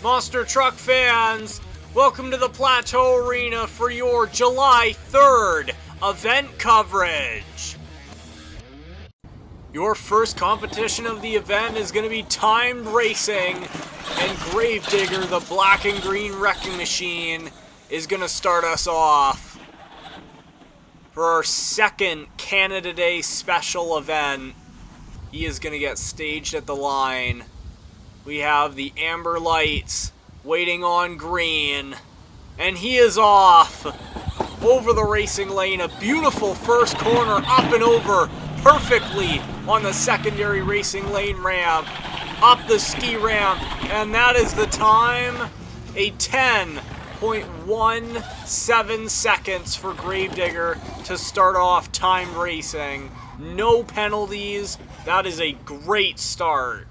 Monster Truck fans, welcome to the Plateau Arena for your July 3rd event coverage. Your first competition of the event is going to be timed racing, and Gravedigger, the black and green wrecking machine, is going to start us off for our second Canada Day special event. He is going to get staged at the line. We have the amber lights waiting on green, and he is off over the racing lane. A beautiful first corner, up and over perfectly on the secondary racing lane ramp, up the ski ramp, and that is the time, a 10.17 seconds for Gravedigger to start off timed racing. No penalties. That is a great start.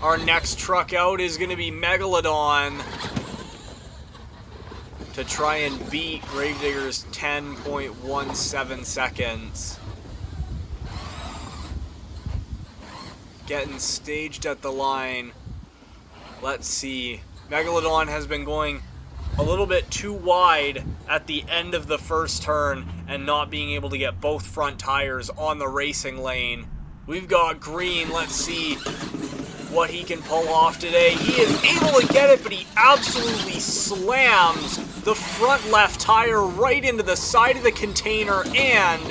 Our next truck out is going to be Megalodon to try and beat Gravedigger's 10.17 seconds. Getting staged at the line. Let's see. Megalodon has been going a little bit too wide at the end of the first turn and not being able to get both front tires on the racing lane. We've got green. Let's see what he can pull off today. He is able to get it, but he absolutely slams the front left tire right into the side of the container, and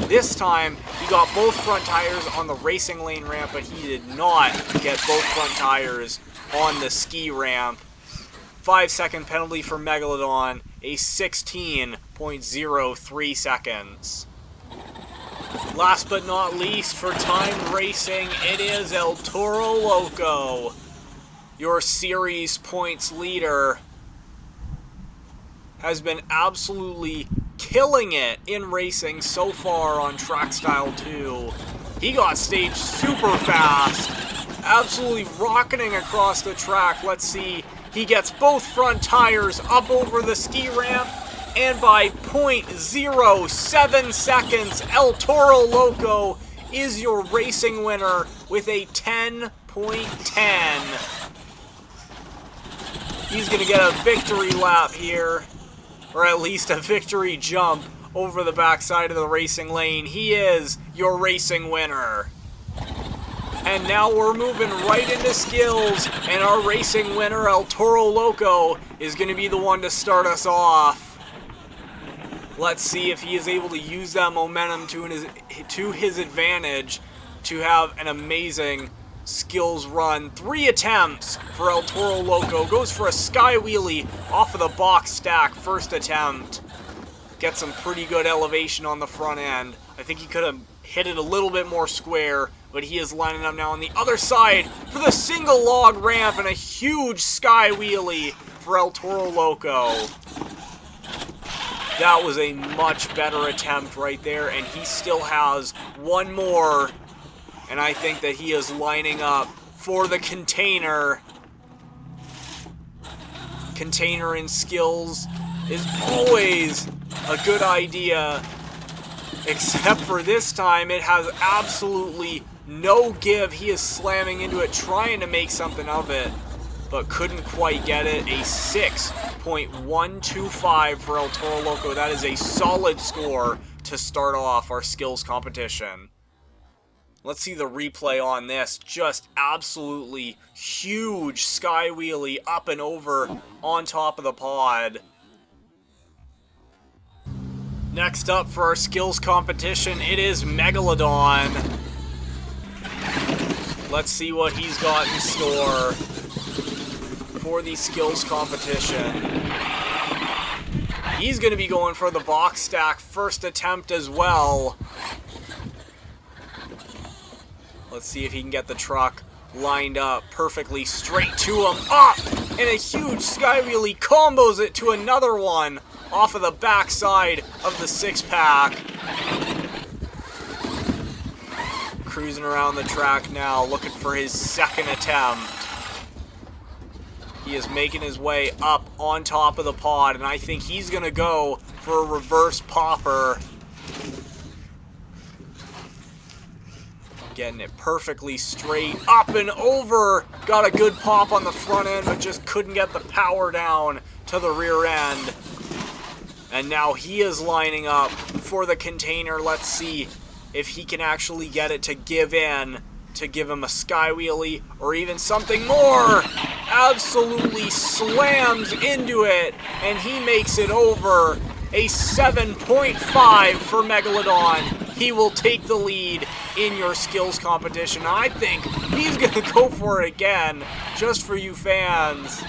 this time he got both front tires on the racing lane ramp, but he did not get both front tires on the ski ramp. 5-second penalty for Megalodon, a 16.03 seconds. Last but not least, for time racing, it is El Toro Loco, your series points leader. Has been absolutely killing it in racing so far on Track Style 2. He got staged super fast, absolutely rocketing across the track. Let's see, he gets both front tires up over the ski ramp, and by 0.07 seconds, El Toro Loco is your racing winner with a 10.10. He's going to get a victory lap here, or at least a victory jump over the backside of the racing lane. He is your racing winner. And now we're moving right into skills, and our racing winner, El Toro Loco, is going to be the one to start us off. Let's see if he is able to use that momentum to his advantage to have an amazing skills run. 3 attempts for El Toro Loco. Goes for a sky wheelie off of the box stack first attempt. Gets some pretty good elevation on the front end. I think he could have hit it a little bit more square, but he is lining up now on the other side for the single log ramp and a huge sky wheelie for El Toro Loco. That was a much better attempt right there, and he still has one more, and I think that he is lining up for the container. Container in skills is always a good idea, except for this time it has absolutely no give. He is slamming into it, trying to make something of it, but couldn't quite get it. A 6.125 for El Toro Loco. That is a solid score to start off our skills competition. Let's see the replay on this. Just absolutely huge sky wheelie up and over on top of the pod. Next up for our skills competition, it is Megalodon. Let's see what he's got in store for the skills competition. He's going to be going for the box stack first attempt as well. Let's see if he can get the truck lined up perfectly straight to him. Up! And a huge sky wheelie combos it to another one off of the backside of the 6-pack. Cruising around the track now, looking for his second attempt. He is making his way up on top of the pod, and I think he's going to go for a reverse popper. Getting it perfectly straight, up and over. Got a good pop on the front end, but just couldn't get the power down to the rear end. And now he is lining up for the container. Let's see if he can actually get it to give in, to give him a sky wheelie or even something more. Absolutely slams into it, and he makes it over. A 7.5 for Megalodon. He will take the lead in your skills competition. I think he's going to go for it again, just for you fans.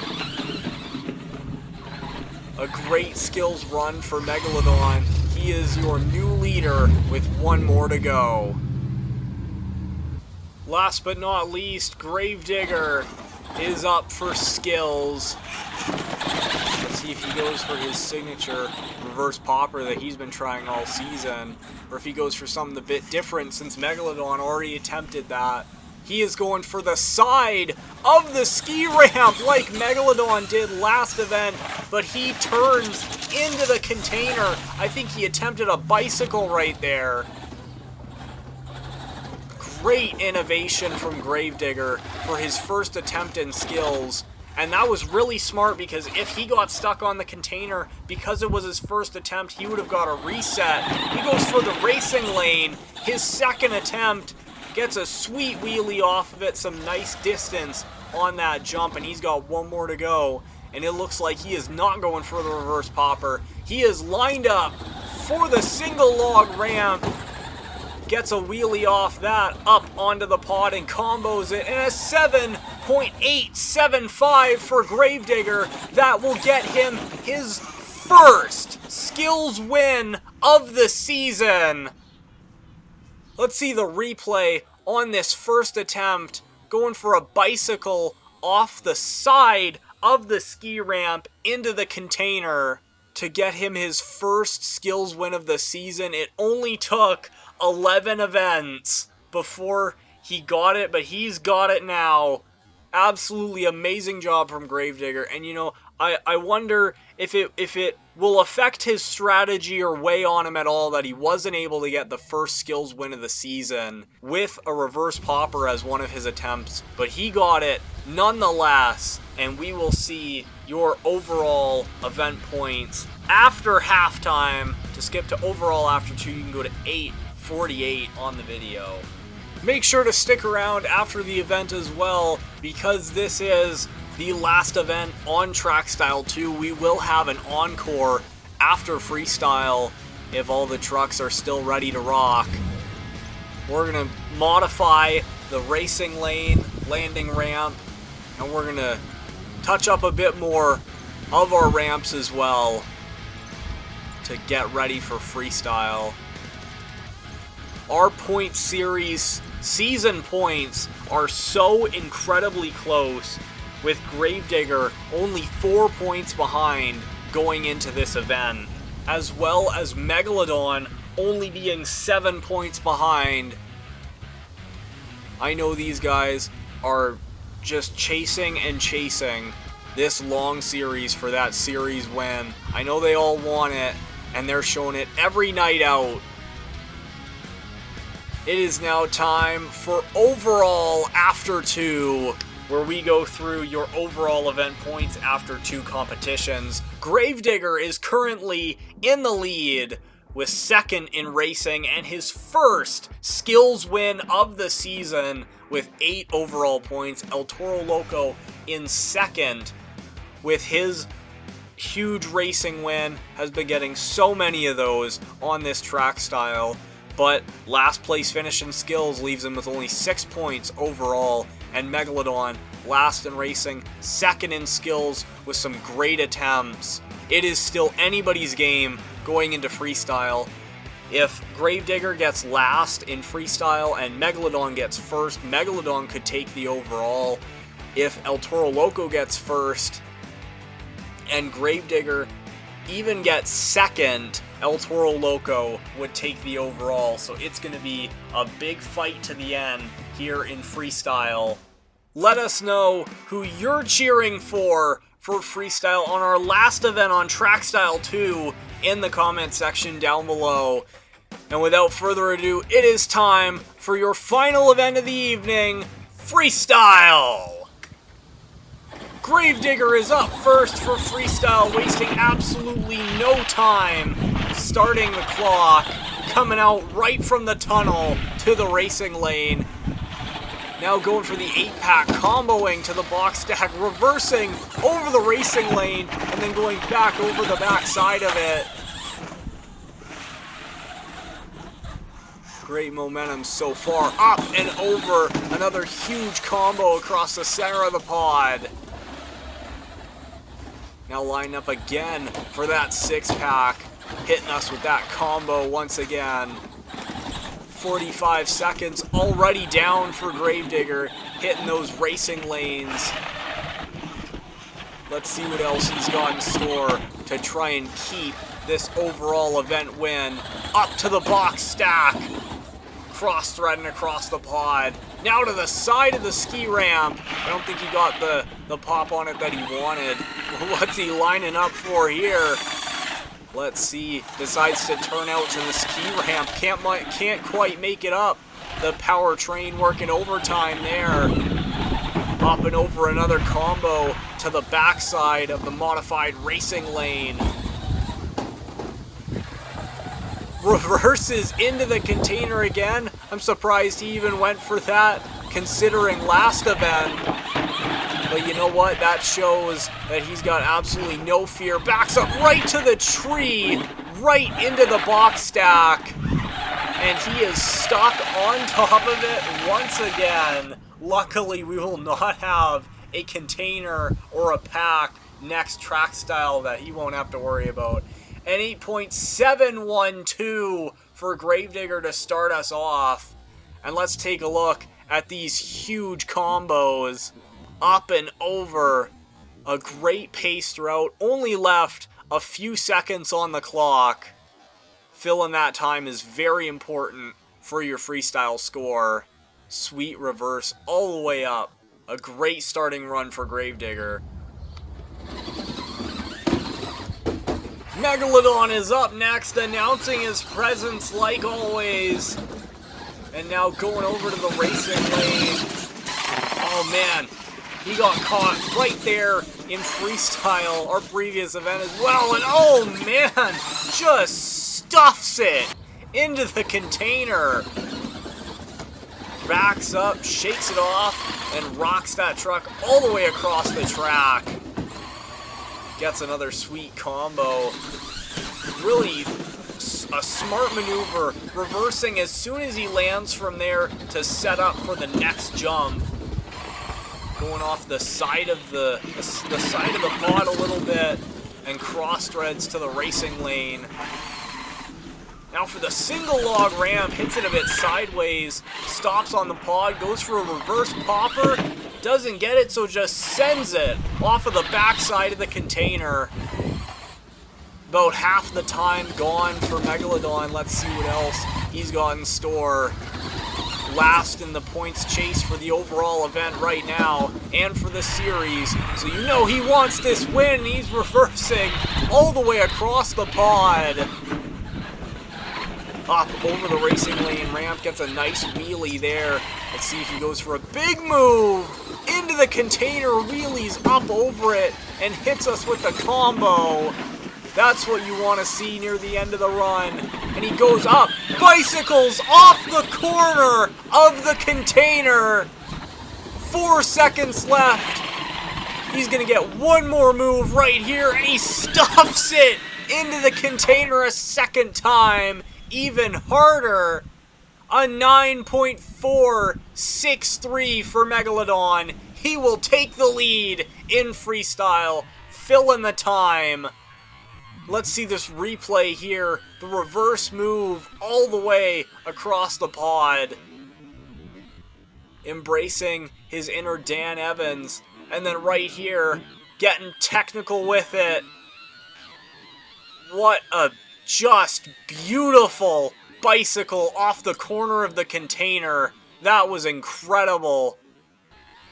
A great skills run for Megalodon. He is your new leader with one more to go. Last but not least, Gravedigger is up for skills. Let's see if he goes for his signature reverse popper that he's been trying all season, or if he goes for something a bit different since Megalodon already attempted that. He is going for the side of the ski ramp like Megalodon did last event, but he turns into the container. I think he attempted a bicycle right there. Great innovation from Gravedigger for his first attempt in skills. And that was really smart, because if he got stuck on the container because it was his first attempt, he would have got a reset. He goes for the racing lane. His second attempt gets a sweet wheelie off of it, some nice distance on that jump, and he's got one more to go. And it looks like he is not going for the reverse popper. He is lined up for the single log ramp. Gets a wheelie off that, up onto the pod, and combos it, and a 7.875 for Gravedigger. That will get him his first skills win of the season. Let's see the replay on this first attempt, going for a bicycle off the side of the ski ramp into the container to get him his first skills win of the season. It only took 11 events before he got it, but he's got it now. Absolutely amazing job from Gravedigger. And you know, I wonder if it will affect his strategy or weigh on him at all that he wasn't able to get the first skills win of the season with a reverse popper as one of his attempts, but he got it nonetheless. And we will see your overall event points after halftime. To skip to overall after 2, you can go to 848 on the video. Make sure to stick around after the event as well, because this is the last event on Track Style 2. We will have an encore after Freestyle if all the trucks are still ready to rock. We're going to modify the racing lane, landing ramp, and we're going to touch up a bit more of our ramps as well to get ready for Freestyle. Our point series season points are so incredibly close, with Gravedigger only 4 points behind going into this event, as well as Megalodon only being 7 points behind. I know these guys are just chasing and chasing this long series for that series win. I know they all want it, and they're showing it every night out. It is now time for overall after 2, where we go through your overall event points after 2 competitions. Gravedigger is currently in the lead with second in racing and his first skills win of the season with 8 overall points. El Toro Loco in second with his huge racing win, has been getting so many of those on this track style. But last place finish in skills leaves him with only 6 points overall, and Megalodon last in racing, second in skills with some great attempts. It is still anybody's game going into Freestyle. If Gravedigger gets last in Freestyle and Megalodon gets first, Megalodon could take the overall. If El Toro Loco gets first and Gravedigger even gets second, El Toro Loco would take the overall. So it's going to be a big fight to the end here in Freestyle. Let us know who you're cheering for Freestyle on our last event on Track Style 2 in the comment section down below. And without further ado, it is time for your final event of the evening, freestyle. Gravedigger is up first for freestyle, wasting absolutely no time, starting the clock, coming out right from the tunnel to the racing lane. Now going for the 8-pack, comboing to the box stack, reversing over the racing lane, and then going back over the back side of it. Great momentum so far, up and over, another huge combo across the center of the pod. Now line up again for that 6-pack, hitting us with that combo once again. 45 seconds already down for Gravedigger, hitting those racing lanes. Let's see what else he's got in store to try and keep this overall event win. Up to the box stack, cross-threading across the pod. Now to the side of the ski ramp. I don't think he got the pop on it that he wanted. What's he lining up for here? Let's see. Decides to turn out to the ski ramp. Can't quite make it up. The powertrain working overtime there. Up and over another combo to the backside of the modified racing lane. Reverses into the container again. I'm surprised he even went for that, considering last event. But you know what? That shows that he's got absolutely no fear. Backs up right to the tree, right into the box stack. And he is stuck on top of it once again. Luckily, we will not have a container or a pack next track style that he won't have to worry about. An 8.712 for Gravedigger to start us off. And let's take a look at these huge combos. Up and over. A great pace throughout. Only left a few seconds on the clock. Filling that time is very important for your freestyle score. Sweet reverse all the way up. A great starting run for Gravedigger. Megalodon is up next, announcing his presence like always. And now going over to the racing lane. Oh man, he got caught right there in freestyle, our previous event as well. And oh man, just stuffs it into the container. Backs up, shakes it off, and rocks that truck all the way across the track. Gets another sweet combo. Really a smart maneuver, reversing as soon as he lands from there to set up for the next jump. Going off the side of the side of the pod a little bit and cross threads to the racing lane. Now for the single log ramp, hits it a bit sideways, stops on the pod, goes for a reverse popper, doesn't get it, so just sends it off of the backside of the container. About half the time gone for Megalodon. Let's see what else he's got in store. Last in the points chase for the overall event right now, and for the series. So you know he wants this win. He's reversing all the way across the pod. Up over the racing lane ramp, gets a nice wheelie there. Let's see if he goes for a big move into the container, wheelies up over it, and hits us with the combo. That's what you want to see near the end of the run. And he goes up, bicycles off the corner of the container. 4 seconds left. He's going to get one more move right here, and he stuffs it into the container a second time. Even harder. A 9.463 for Megalodon. He will take the lead in freestyle, filling the time. Let's see this replay here. The reverse move all the way across the pod. Embracing his inner Dan Evans. And then right here, getting technical with it. What a just beautiful bicycle off the corner of the container. That was incredible.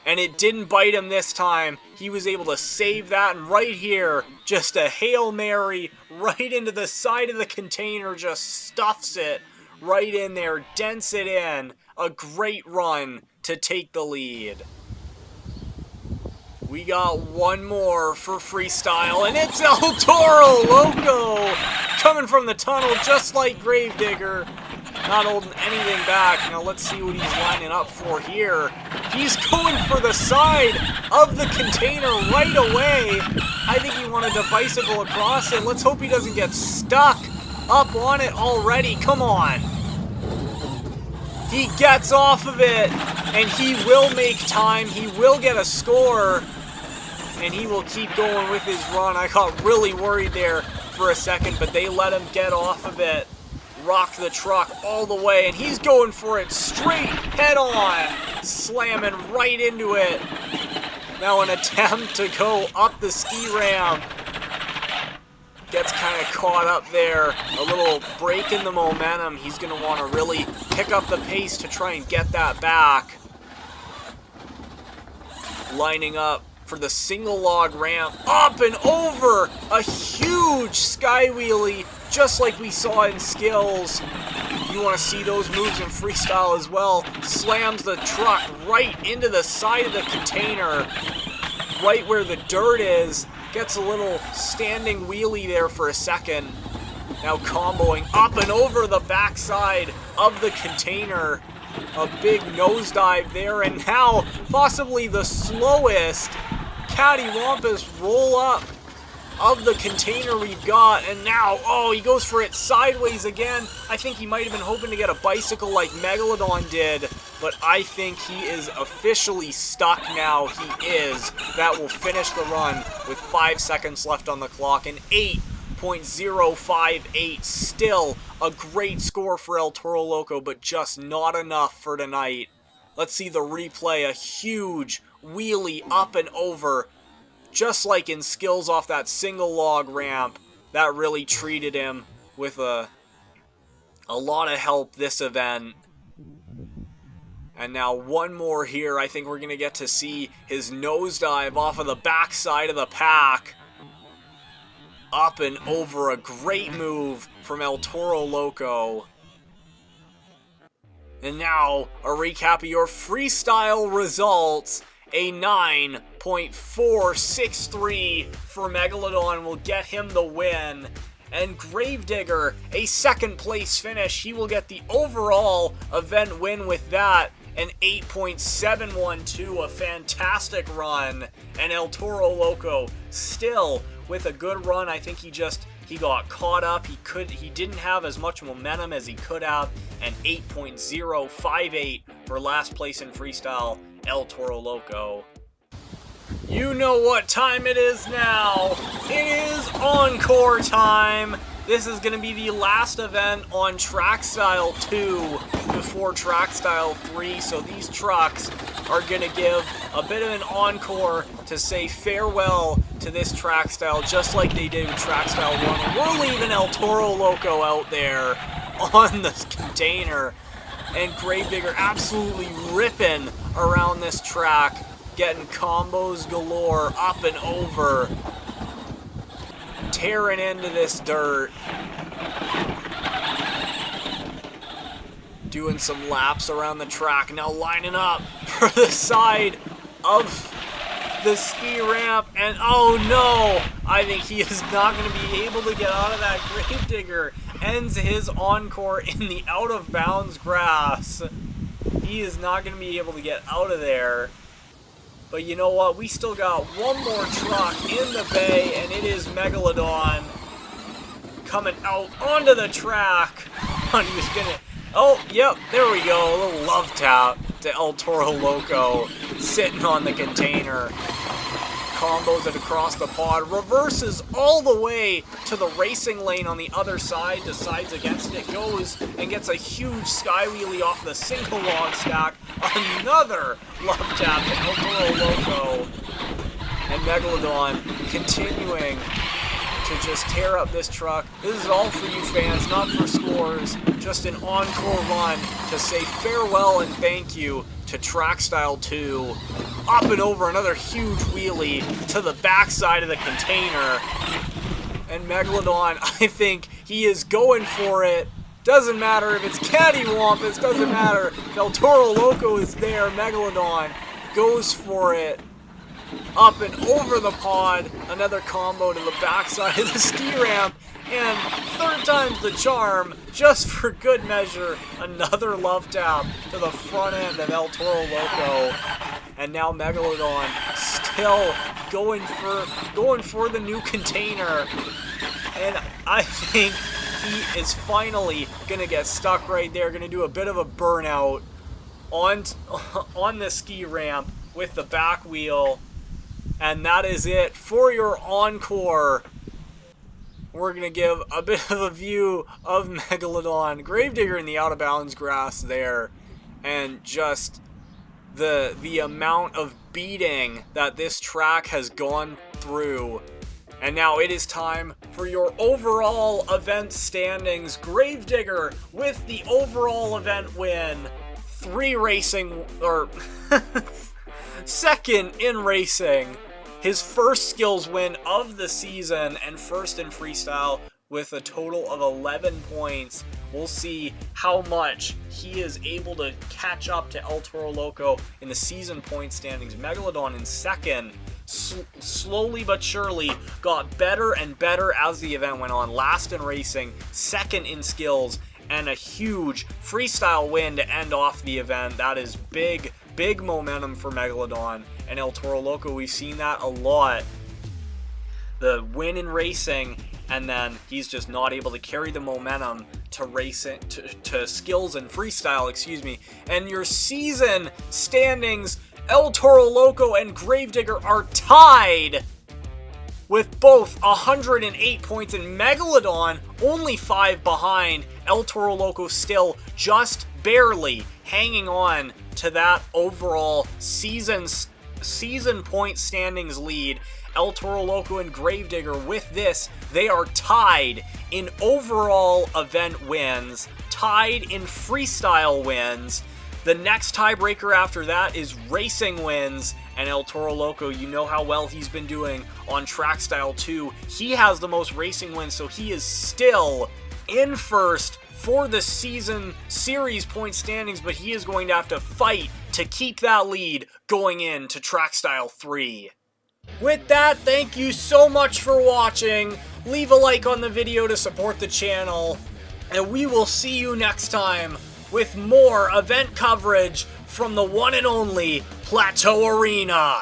And it didn't bite him this time. He was able to save that, and right here, just a Hail Mary right into the side of the container, just stuffs it right in there, dents it in. a great run to take the lead. We got one more for freestyle, and it's El Toro Loco coming from the tunnel just like Gravedigger. Not holding anything back. Now let's see what he's lining up for here. He's going for the side of the container right away. I think he wanted to bicycle across it. Let's hope he doesn't get stuck up on it already. Come on. He gets off of it, and he will make time. He will get a score, and he will keep going with his run. I got really worried there for a second, but they let him get off of it. Rock the truck all the way, and he's going for it straight head on, slamming right into it. Now an attempt to go up the ski ramp. Gets kind of caught up there. A little break in the momentum. He's going to want to really pick up the pace to try and get that back. Lining up for the single log ramp, up and over, a huge sky wheelie, just like we saw in skills. You want to see those moves in freestyle as well. Slams the truck right into the side of the container, right where the dirt is. Gets a little standing wheelie there for a second. Now comboing up and over the backside of the container. A big nosedive there, and now possibly the slowest cattywampus roll up of the container we've got, and now, oh, he goes for it sideways again. I think he might have been hoping to get a bicycle like Megalodon did, but I think he is officially stuck now. He is. That will finish the run with 5 seconds left on the clock, and 8.058. Still a great score for El Toro Loco, but just not enough for tonight. Let's see the replay. A huge wheelie up and over, just like in skills off that single log ramp. That really treated him with a lot of help this event. And now one more here. I think we're going to get to see his nosedive off of the backside of the pack. Up and over, a great move from El Toro Loco. And now, a recap of your freestyle results. A 9.463 for Megalodon will get him the win. And Gravedigger, a second place finish. He will get the overall event win with that. An 8.712, a fantastic run. And El Toro Loco still with a good run. I think he got caught up. He didn't have as much momentum as he could have. And 8.058 for last place in freestyle, El Toro Loco. You know what time it is now. It is encore time. This is going to be the last event on Track Style 2 before Track Style 3. So these trucks are going to give a bit of an encore to say farewell to this track style, just like they did with Track Style 1. And we're leaving El Toro Loco out there on the container. And Gravedigger absolutely ripping around this track, getting combos galore, up and over, tearing into this dirt, doing some laps around the track, now lining up for the side of the ski ramp, and oh no, I think he is not going to be able to get out of that. Gravedigger ends his encore in the out of bounds grass. He is not going to be able to get out of there. But you know what? We still got one more truck in the bay, and it is Megalodon coming out onto the track. He was gonna. Oh, yep, there we go. A little love tap to El Toro Loco sitting on the container. Combos it across the pod, reverses all the way to the racing lane on the other side, decides against it, goes and gets a huge sky wheelie off the single log stack. Another love tap to El Toro Loco. And Megalodon continuing to just tear up this truck. This is all for you fans, not for scores. Just an encore run to say farewell and thank you to Track Style 2. Up and over, another huge wheelie to the backside of the container. And Megalodon, I think he is going for it. Doesn't matter if it's Cattywampus, doesn't matter if El Toro Loco is there. Megalodon goes for it. Up and over the pod, another combo to the backside of the ski ramp, and third time's the charm, just for good measure, another love tap to the front end of El Toro Loco. And now Megalodon still going for the new container. And I think he is finally gonna get stuck right there, gonna do a bit of a burnout on the ski ramp with the back wheel. And that is it for your encore. We're going to give a bit of a view of Megalodon. Gravedigger in the out of bounds grass there. And just the amount of beating that this track has gone through. And now it is time for your overall event standings. Gravedigger with the overall event win. Second in racing. His first skills win of the season, and first in freestyle with a total of 11 points. We'll see how much he is able to catch up to El Toro Loco in the season point standings. Megalodon in second, slowly but surely got better and better as the event went on. Last in racing, second in skills, and a huge freestyle win to end off the event. That is big momentum for Megalodon and El Toro Loco. We've seen that a lot. The win in racing, and then he's just not able to carry the momentum to racing to skills and freestyle, excuse me. And your season standings, El Toro Loco and Gravedigger are tied with both 108 points, and Megalodon only 5 behind. El Toro Loco still just barely hanging on to that overall season point standings lead. El Toro Loco and Gravedigger, with this, they are tied in overall event wins, tied in freestyle wins. The next tiebreaker after that is racing wins, and El Toro Loco, you know how well he's been doing on track style 2. He has the most racing wins, so he is still in first for the season series point standings, but he is going to have to fight to keep that lead going into track style 3. With that, thank you so much for watching. Leave a like on the video to support the channel, and we will see you next time with more event coverage from the one and only Plateau Arena.